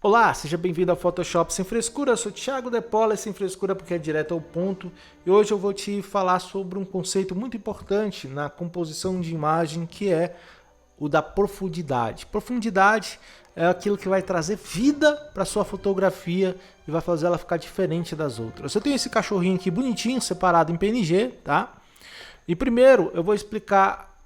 Olá, seja bem-vindo ao Photoshop Sem Frescura. Eu sou Thiago Depola, sem frescura porque é direto ao ponto. E hoje eu vou te falar sobre um conceito muito importante na composição de imagem, que é o da profundidade. Profundidade é aquilo que vai trazer vida para sua fotografia e vai fazer ela ficar diferente das outras. Eu tenho esse cachorrinho aqui bonitinho, separado em PNG, tá? E primeiro eu vou explicar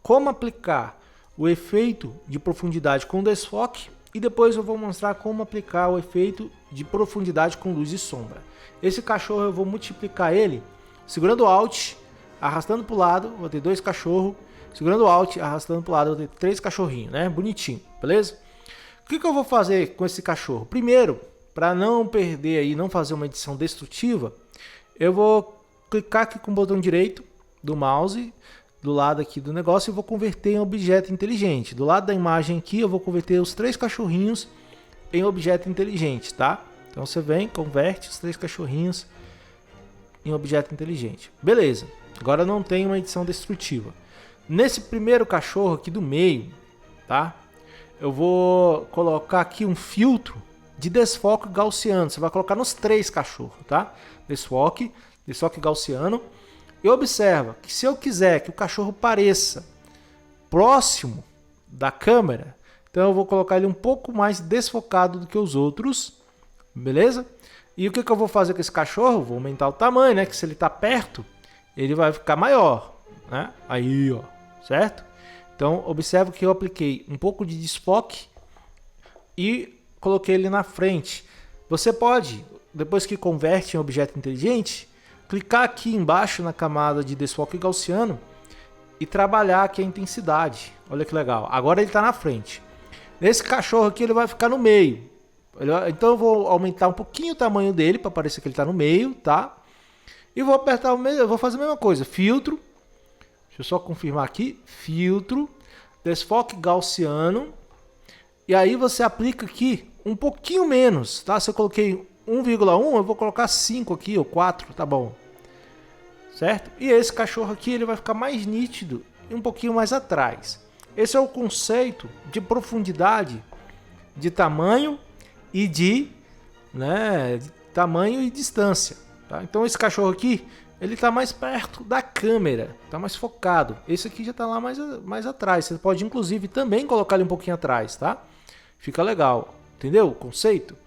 como aplicar o efeito de profundidade com desfoque. E depois eu vou mostrar como aplicar o efeito de profundidade com luz e sombra. Esse cachorro eu vou multiplicar ele segurando o Alt, arrastando para o lado, vou ter dois cachorros. Segurando o Alt, arrastando para o lado, vou ter três cachorrinhos, né? Bonitinho, beleza? O que eu vou fazer com esse cachorro? Primeiro, para não perder aí, não fazer uma edição destrutiva, eu vou clicar aqui com o botão direito do mouse do lado aqui do negócio e vou converter em objeto inteligente. Do lado da imagem aqui eu vou converter os três cachorrinhos em objeto inteligente, tá? Então você vem, converte os três cachorrinhos em objeto inteligente. Beleza, agora não tem uma edição destrutiva. Nesse primeiro cachorro aqui do meio, tá? Eu vou colocar aqui um filtro de desfoque gaussiano. Você vai colocar nos três cachorros, tá? Desfoque gaussiano. E observa que se eu quiser que o cachorro pareça próximo da câmera, então eu vou colocar ele um pouco mais desfocado do que os outros, beleza? E o que eu vou fazer com esse cachorro? Vou aumentar o tamanho, né? Que se ele está perto, ele vai ficar maior, né? Aí, ó, certo? Então observa que eu apliquei um pouco de desfoque e coloquei ele na frente. Você pode, depois que converte em objeto inteligente, clicar aqui embaixo na camada de desfoque gaussiano e trabalhar aqui a intensidade. Olha que legal. Agora ele está na frente. Nesse cachorro aqui ele vai ficar no meio. Então eu vou aumentar um pouquinho o tamanho dele para parecer que ele está no meio, tá? E vou apertar o mesmo, eu vou fazer a mesma coisa. Filtro. Deixa eu só confirmar aqui. Filtro. Desfoque gaussiano. E aí você aplica aqui um pouquinho menos, tá? Se eu coloquei 1,1, eu vou colocar 5 aqui, ou 4, tá bom. Certo? E esse cachorro aqui ele vai ficar mais nítido e um pouquinho mais atrás. Esse é o conceito de profundidade, de tamanho e de tamanho e distância. Tá? Então esse cachorro aqui ele está mais perto da câmera, está mais focado. Esse aqui já está lá mais atrás. Você pode inclusive também colocar ele um pouquinho atrás, tá? Fica legal, entendeu o conceito?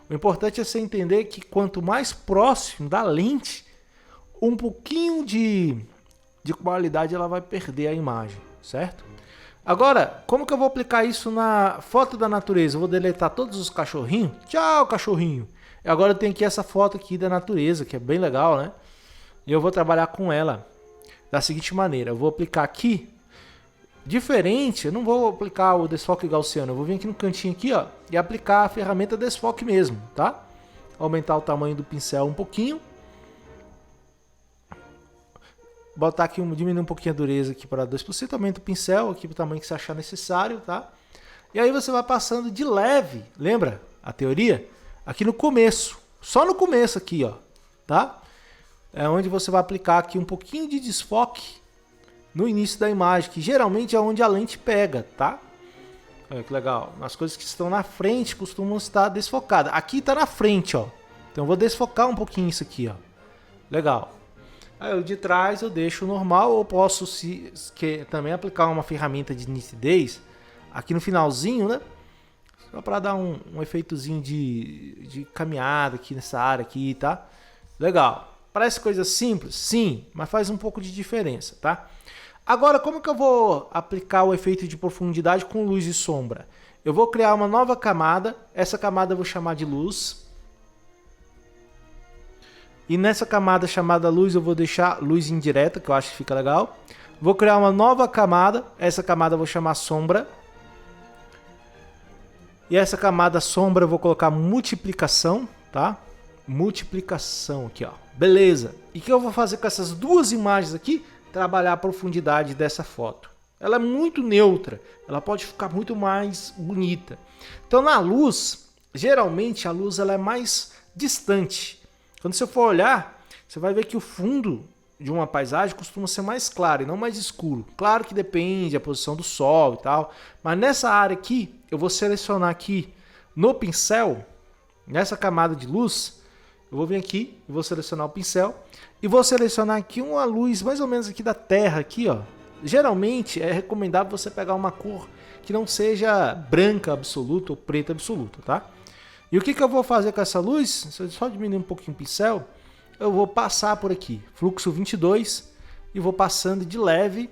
O importante é você entender que quanto mais próximo da lente, um pouquinho de qualidade ela vai perder a imagem, certo? Agora, como que eu vou aplicar isso na foto da natureza? Eu vou deletar todos os cachorrinhos. Tchau, cachorrinho! E agora eu tenho aqui essa foto aqui da natureza, que é bem legal, né? E eu vou trabalhar com ela da seguinte maneira. Eu vou aplicar aqui, diferente, eu não vou aplicar o desfoque gaussiano. Eu vou vir aqui no cantinho aqui, ó, e aplicar a ferramenta desfoque mesmo, tá? Aumentar o tamanho do pincel um pouquinho. Botar aqui, diminuir um pouquinho a dureza aqui para 2%, aumenta o pincel aqui para o tamanho que você achar necessário, tá? E aí você vai passando de leve, lembra a teoria? Aqui no começo, só no começo aqui, ó, tá? É onde você vai aplicar aqui um pouquinho de desfoque no início da imagem, que geralmente é onde a lente pega, tá? Olha que legal, as coisas que estão na frente costumam estar desfocadas. Aqui está na frente, ó, então eu vou desfocar um pouquinho isso aqui, ó, legal. Aí o de trás eu deixo normal, ou posso também aplicar uma ferramenta de nitidez aqui no finalzinho, né? Só para dar um efeitozinho de caminhada aqui nessa área aqui, tá? Legal. Parece coisa simples? Sim, mas faz um pouco de diferença, tá? Agora, como que eu vou aplicar o efeito de profundidade com luz e sombra? Eu vou criar uma nova camada, essa camada eu vou chamar de luz. E nessa camada chamada luz eu vou deixar luz indireta, que eu acho que fica legal. Vou criar uma nova camada, essa camada eu vou chamar sombra. E essa camada sombra eu vou colocar multiplicação, tá? Multiplicação aqui, ó. Beleza. E o que eu vou fazer com essas duas imagens aqui? Trabalhar a profundidade dessa foto. Ela é muito neutra, ela pode ficar muito mais bonita. Então na luz, geralmente a luz ela é mais distante. Quando você for olhar, você vai ver que o fundo de uma paisagem costuma ser mais claro e não mais escuro. Claro que depende da posição do sol e tal, mas nessa área aqui, eu vou selecionar aqui No pincel, nessa camada de luz, eu vou vir aqui, vou selecionar o pincel e vou selecionar aqui uma luz mais ou menos aqui da terra, aqui, ó. Geralmente é recomendável você pegar uma cor que não seja branca absoluta ou preta absoluta, tá? E o que eu vou fazer com essa luz? Se eu só diminuir um pouquinho o pincel, eu vou passar por aqui, fluxo 22, e vou passando de leve.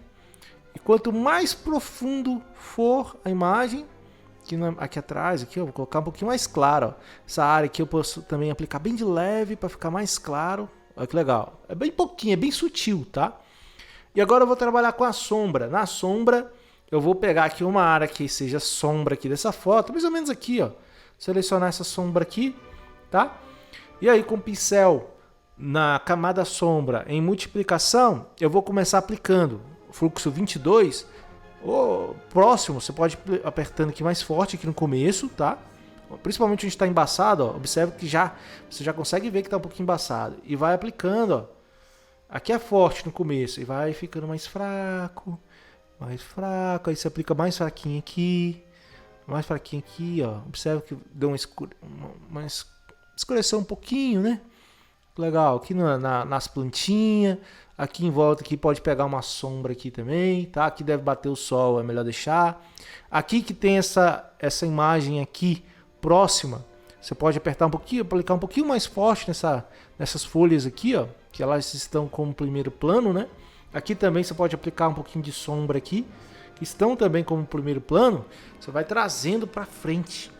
E quanto mais profundo for a imagem, aqui atrás, aqui eu vou colocar um pouquinho mais claro, ó. Essa área aqui eu posso também aplicar bem de leve para ficar mais claro. Olha que legal. É bem pouquinho, é bem sutil, tá? E agora eu vou trabalhar com a sombra. Na sombra, eu vou pegar aqui uma área que seja sombra aqui dessa foto, mais ou menos aqui, ó. Selecionar essa sombra aqui, tá? E aí com o pincel na camada sombra em multiplicação, eu vou começar aplicando fluxo 22. O próximo, você pode ir apertando aqui mais forte aqui no começo, tá? Principalmente onde está embaçado, ó. Observe que você já consegue ver que está um pouquinho embaçado. E vai aplicando, ó. Aqui é forte no começo e vai ficando mais fraco. Aí você aplica mais fraquinho aqui. Mais fraquinho aqui, ó. Observe que deu uma escureceu um pouquinho, né? Legal. Aqui nas plantinhas. Aqui em volta aqui pode pegar uma sombra aqui também, tá? Aqui deve bater o sol, é melhor deixar. Aqui que tem essa imagem aqui próxima, você pode apertar um pouquinho, aplicar um pouquinho mais forte nessas folhas aqui, ó, que elas estão como primeiro plano, né? Aqui também você pode aplicar um pouquinho de sombra aqui, que estão também como primeiro plano. Você vai trazendo para frente.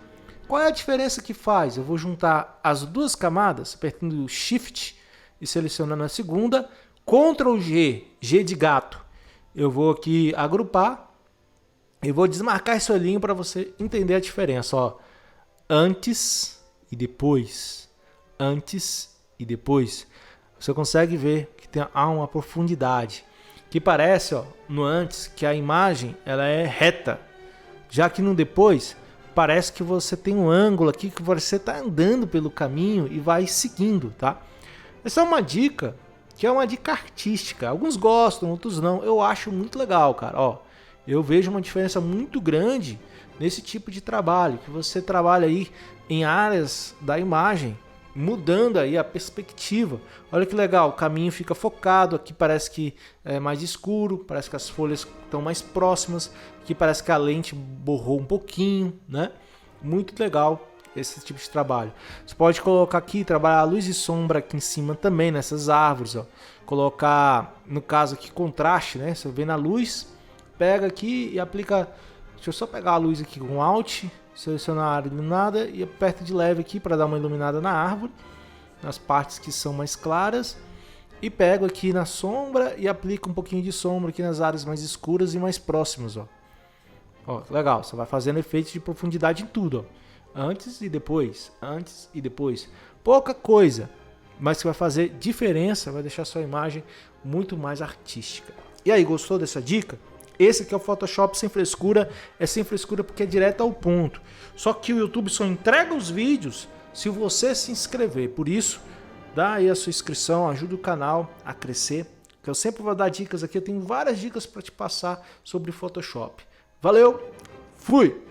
Qual é a diferença que faz? Eu vou juntar as duas camadas, apertando o Shift e selecionando a segunda. Ctrl G, G de gato, eu vou aqui agrupar e vou desmarcar esse olhinho para você entender a diferença, ó. Antes e depois, antes e depois, você consegue ver que há uma profundidade, que parece, ó, no antes, que a imagem ela é reta, já que no depois parece que você tem um ângulo aqui que você está andando pelo caminho e vai seguindo, tá? Essa é uma dica que é uma dica artística. Alguns gostam, outros não. Eu acho muito legal, cara. Ó, eu vejo uma diferença muito grande nesse tipo de trabalho, que você trabalha aí em áreas da imagem, mudando aí a perspectiva. Olha que legal, o caminho fica focado, aqui parece que é mais escuro, parece que as folhas estão mais próximas, aqui parece que a lente borrou um pouquinho, né? Muito legal esse tipo de trabalho. Você pode colocar aqui, trabalhar a luz e sombra aqui em cima também, nessas árvores, ó. Colocar, no caso aqui, contraste, né? Você vê na luz, pega aqui e aplica. Deixa eu só pegar a luz aqui com Alt, selecionar a área iluminada e aperta de leve aqui para dar uma iluminada na árvore, nas partes que são mais claras. E pego aqui na sombra e aplico um pouquinho de sombra aqui nas áreas mais escuras e mais próximas, ó. Ó, legal, você vai fazendo efeitos de profundidade em tudo, ó. Antes e depois, antes e depois. Pouca coisa, mas que vai fazer diferença, vai deixar sua imagem muito mais artística. E aí, gostou dessa dica? Esse aqui é o Photoshop sem frescura. É sem frescura porque é direto ao ponto. Só que o YouTube só entrega os vídeos se você se inscrever. Por isso, dá aí a sua inscrição, ajuda o canal a crescer. Que eu sempre vou dar dicas aqui. Eu tenho várias dicas para te passar sobre Photoshop. Valeu, fui!